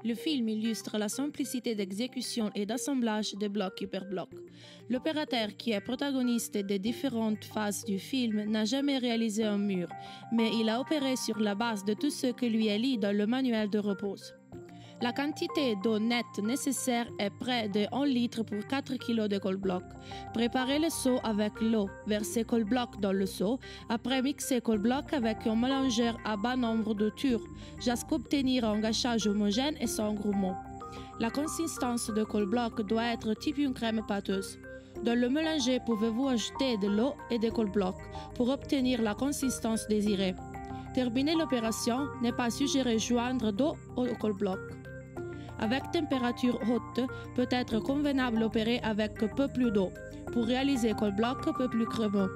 Le film illustre la simplicité d'exécution et d'assemblage des blocs hyperblocs. L'opérateur, qui est protagoniste des différentes phases du film, n'a jamais réalisé un mur, mais il a opéré sur la base de tout ce que lui est lu dans le manuel de repose. La quantité d'eau nette nécessaire est près de 1 litre pour 4 kg de col-bloc. Préparez le seau avec l'eau, versez col-bloc dans le seau, après mixez col-bloc avec un mélangeur à bas nombre de tours, jusqu'à obtenir un gâchage homogène et sans grumot. La consistance de col-bloc doit être type une crème pâteuse. Dans le mélanger, pouvez-vous ajouter de l'eau et des col-bloc pour obtenir la consistance désirée. Terminer l'opération, n'est pas suggéré joindre d'eau au col-bloc. Avec température haute, peut être convenable d'opérer avec peu plus d'eau, pour réaliser col-bloc peu plus crémeux.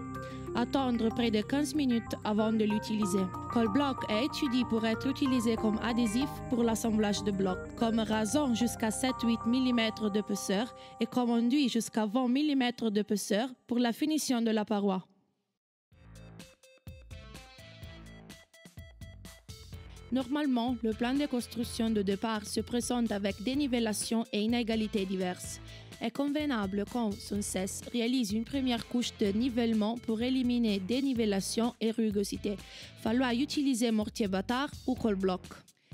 Attendre près de 15 minutes avant de l'utiliser. Col-bloc est étudié pour être utilisé comme adhésif pour l'assemblage de blocs, comme rason jusqu'à 7-8 mm d'épaisseur et comme enduit jusqu'à 20 mm d'épaisseur pour la finition de la paroi. Normalement, le plan de construction de départ se présente avec dénivellation et inégalités diverses. Est convenable qu'on, sans cesse, réalise une première couche de nivellement pour éliminer dénivellation et rugosité. Falloir utiliser mortier bâtard ou col-bloc.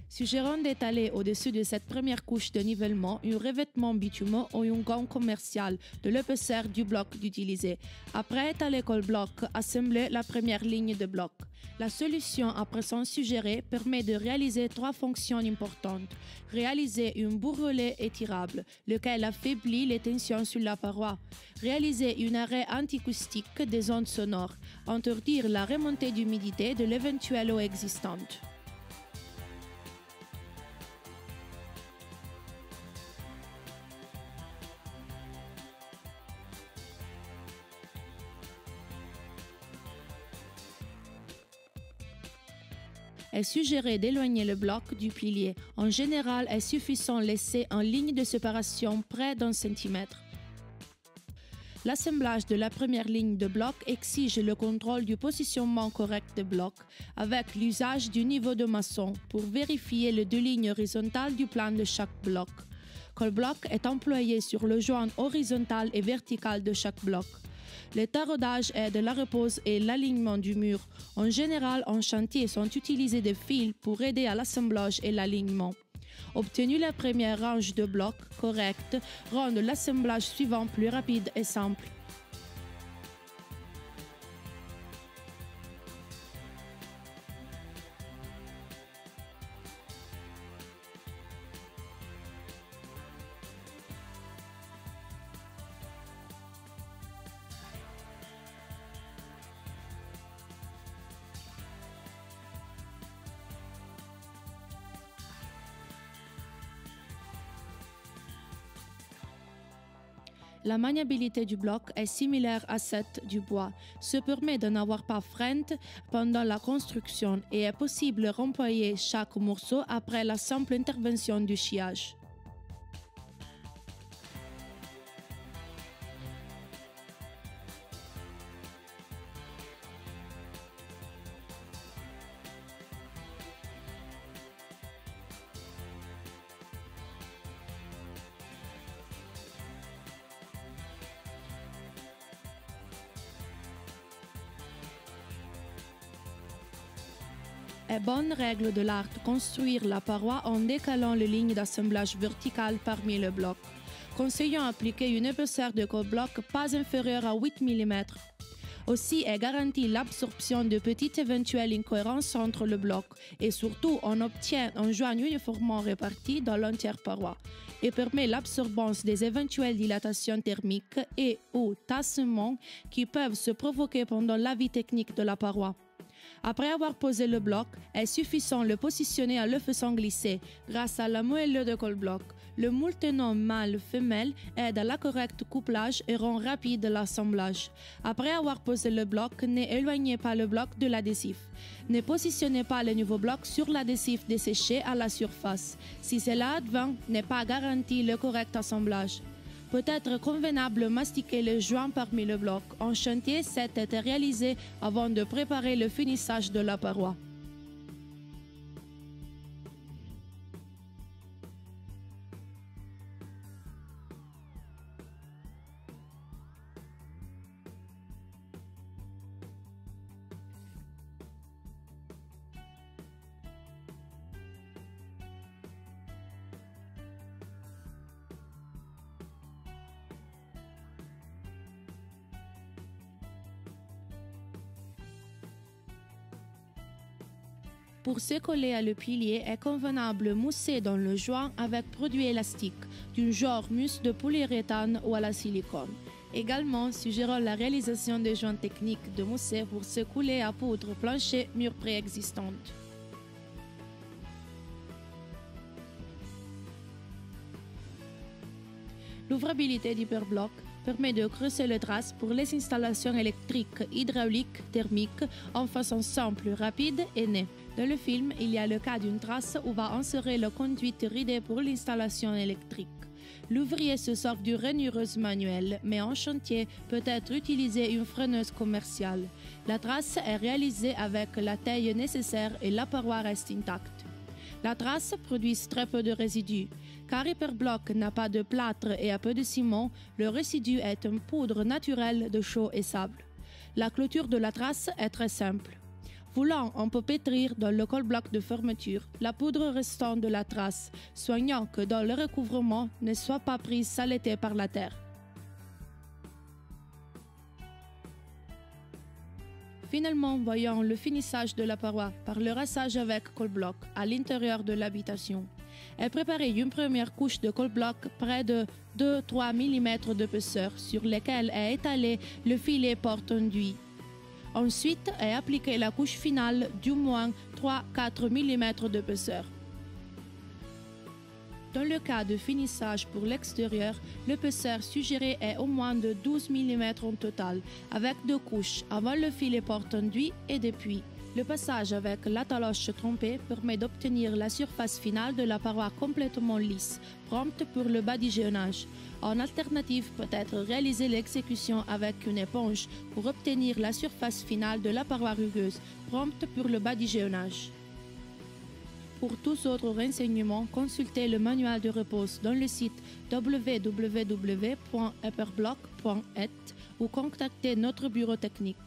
Suggérons d'étaler au-dessus de cette première couche de nivellement un revêtement bitumeux ou une gomme commerciale de l'épaisseur du bloc d'utiliser. Après étaler col-bloc, assembler la première ligne de bloc. La solution à présent suggérée permet de réaliser 3 fonctions importantes. Réaliser un bourrelet étirable, lequel affaiblit les tensions sur la paroi. Réaliser un arrêt antiacoustique des ondes sonores. Interdire la remontée d'humidité de l'éventuelle eau existante. Est suggéré d'éloigner le bloc du pilier. En général, est suffisant de laisser en ligne de séparation près d'1 centimètre. L'assemblage de la première ligne de bloc exige le contrôle du positionnement correct des blocs avec l'usage du niveau de maçon pour vérifier les 2 lignes horizontales du plan de chaque bloc. Col-bloc est employé sur le joint horizontal et vertical de chaque bloc. Le taraudage est de la repose et l'alignement du mur. En général, en chantier sont utilisés des fils pour aider à l'assemblage et l'alignement. Obtenu la première range de blocs correcte, rend l'assemblage suivant plus rapide et simple. La maniabilité du bloc est similaire à celle du bois. Ce permet de n'avoir pas freinte pendant la construction et est possible de remployer chaque morceau après la simple intervention du sciage. Est bonne règle de l'art de construire la paroi en décalant les lignes d'assemblage verticales parmi les blocs. Conseillons d'appliquer une épaisseur de col-bloc pas inférieure à 8 mm. Aussi est garantie l'absorption de petites éventuelles incohérences entre le bloc et surtout on obtient un joint uniformément réparti dans l'entière paroi et permet l'absorbance des éventuelles dilatations thermiques et ou tassements qui peuvent se provoquer pendant la vie technique de la paroi. Après avoir posé le bloc, est suffisant de le positionner en le faisant glisser grâce à la moelleux de col-bloc. Le moultenant mâle-femelle aide à la correcte couplage et rend rapide l'assemblage. Après avoir posé le bloc, n'éloignez pas le bloc de l'adhésif. Ne positionnez pas le nouveau bloc sur l'adhésif desséché à la surface. Si cela advient, n'est pas garanti le correct assemblage. Peut être convenable de mastiquer les joints parmi le bloc. En chantier, c'est été réalisé avant de préparer le finissage de la paroi. Pour se coller à le pilier, est convenable mousser dans le joint avec produit élastique, du genre mousse de polyuréthane ou à la silicone. Également, suggérons la réalisation des joints techniques de mousser pour se couler à poudre plancher mur préexistante. L'ouvrabilité d'Hyperblock permet de creuser le trace pour les installations électriques, hydrauliques, thermiques en façon simple, rapide et nette. Dans le film, il y a le cas d'une trace où va insérer la conduite ridée pour l'installation électrique. L'ouvrier se sort d'une ranureuse manuelle, mais en chantier peut être utilisé une freineuse commerciale. La trace est réalisée avec la taille nécessaire et la paroi reste intacte. La trace produit très peu de résidus. Car Hyperblock n'a pas de plâtre et a peu de ciment, le résidu est une poudre naturelle de chaux et sable. La clôture de la trace est très simple. Voulant, on peut pétrir dans le col-bloc de fermeture la poudre restante de la trace, soignant que dans le recouvrement ne soit pas prise saleté par la terre. Finalement, voyons le finissage de la paroi par le rassage avec col-bloc à l'intérieur de l'habitation. Et préparer une première couche de col-bloc près de 2-3 mm d'épaisseur sur lesquelles est étalé le filet porte-enduit. Ensuite, est appliquée la couche finale d'au moins 3-4 mm d'épaisseur. Dans le cas de finissage pour l'extérieur, l'épaisseur suggérée est au moins de 12 mm en total, avec 2 couches, avant le filet porte-enduit et depuis. Le passage avec la taloche trompée permet d'obtenir la surface finale de la paroi complètement lisse, prompte pour le badigeonnage. En alternative, peut être réaliser l'exécution avec une éponge pour obtenir la surface finale de la paroi rugueuse, prompte pour le badigeonnage. Pour tous autres renseignements, consultez le manuel de repose dans le site www.hyperblock.net ou contactez notre bureau technique.